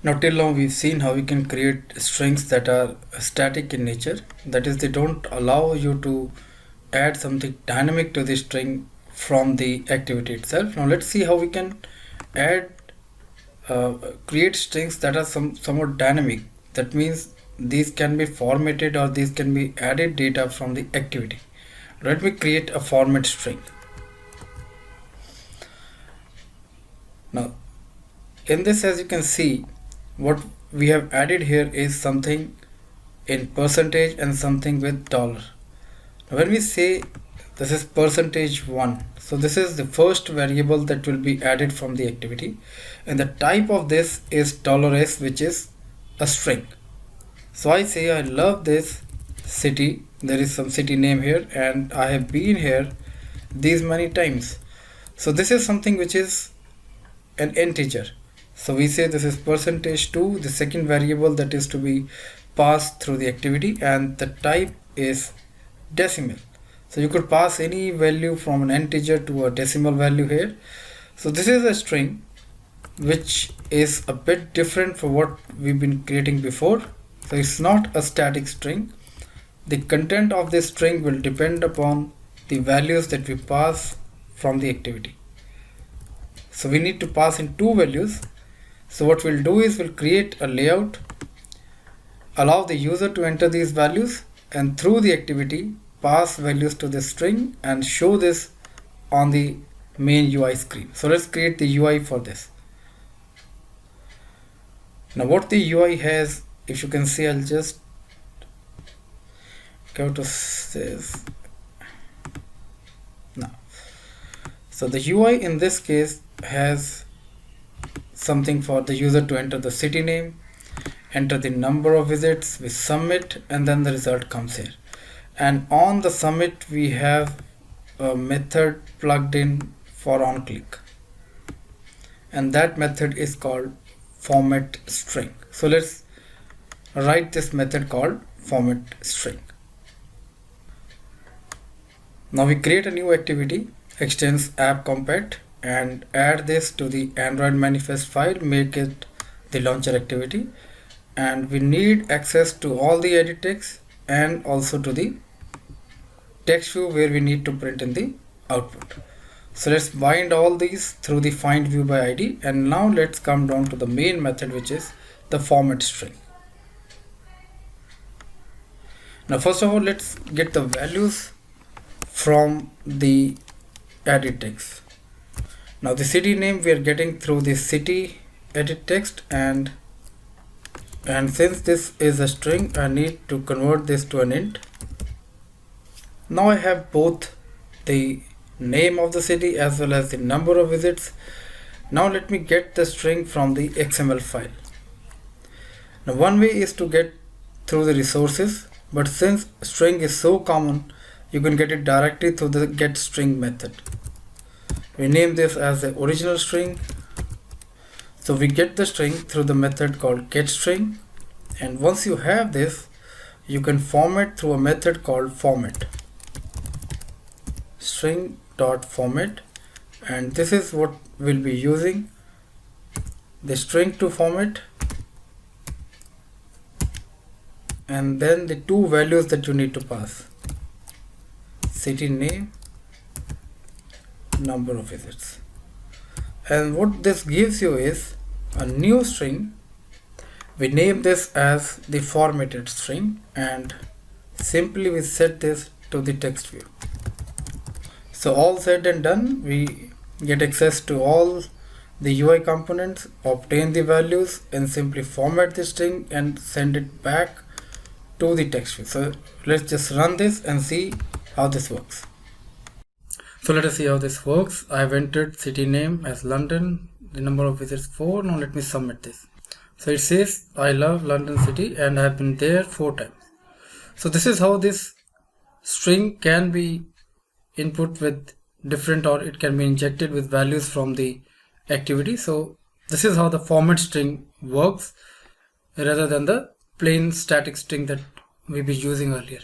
Now till now we've seen how we can create strings that are static in nature. That is, they don't allow you to add something dynamic to the string from the activity itself. Now let's see how we can add create strings that are somewhat dynamic. That means these can be formatted or these can be added data from the activity. Let me create a format string. Now in this, as you can see, what we have added here is something in percentage and something with dollar. When we say this is %1, so this is the first variable that will be added from the activity, and the type of this is $s, which is a string. So I say I love this city. There is some city name here and I have been here these many times. So this is something which is an integer. So we say this is %2, the second variable that is to be passed through the activity, and the type is decimal. So you could pass any value from an integer to a decimal value here. So this is a string which is a bit different from what we've been creating before. So it's not a static string. The content of this string will depend upon the values that we pass from the activity. So we need to pass in two values. So what we'll do is we'll create a layout, allow the user to enter these values, and through the activity pass values to the string and show this on the main UI screen. So let's create the UI for this. Now what the UI has, if you can see, I'll just go to this now. So the UI in this case has something for the user to enter the city name, enter the number of visits, we submit, and then the result comes here. And on the submit we have a method plugged in for on click, and that method is called format string. So let's write this method called format string. Now we create a new activity, extends app compat, and add this to the Android manifest file, make it the launcher activity, and we need access to all the edit text and also to the text view where we need to print in the output. So let's bind all these through the find view by ID, and now let's come down to the main method, which is the format string. Now first of all, let's get the values from the edit text. Now the city name we are getting through the city edit text, and since this is a string, I need to convert this to an int. Now I have both the name of the city as well as the number of visits. Now let me get the string from the XML file. Now one way is to get through the resources, but since string is so common, you can get it directly through the getString method. We name this as the original string. So we get the string through the method called getString, and once you have this, you can format through a method called format, string.format, and this is what we'll be using, the string to format, and then the two values that you need to pass: city name, number of visits. And what this gives you is a new string. We name this as the formatted string, and simply we set this to the text view. So all said and done, we get access to all the UI components, obtain the values, and simply format the string and send it back to the text view. So let's just run this and see how this works. So let us see how this works. I've entered city name as London, the number of visits 4. Now let me submit this. So it says I love London city and I've been there 4 times. So this is how this string can be input with different, or it can be injected with values from the activity. So this is how the format string works rather than the plain static string that we were using earlier.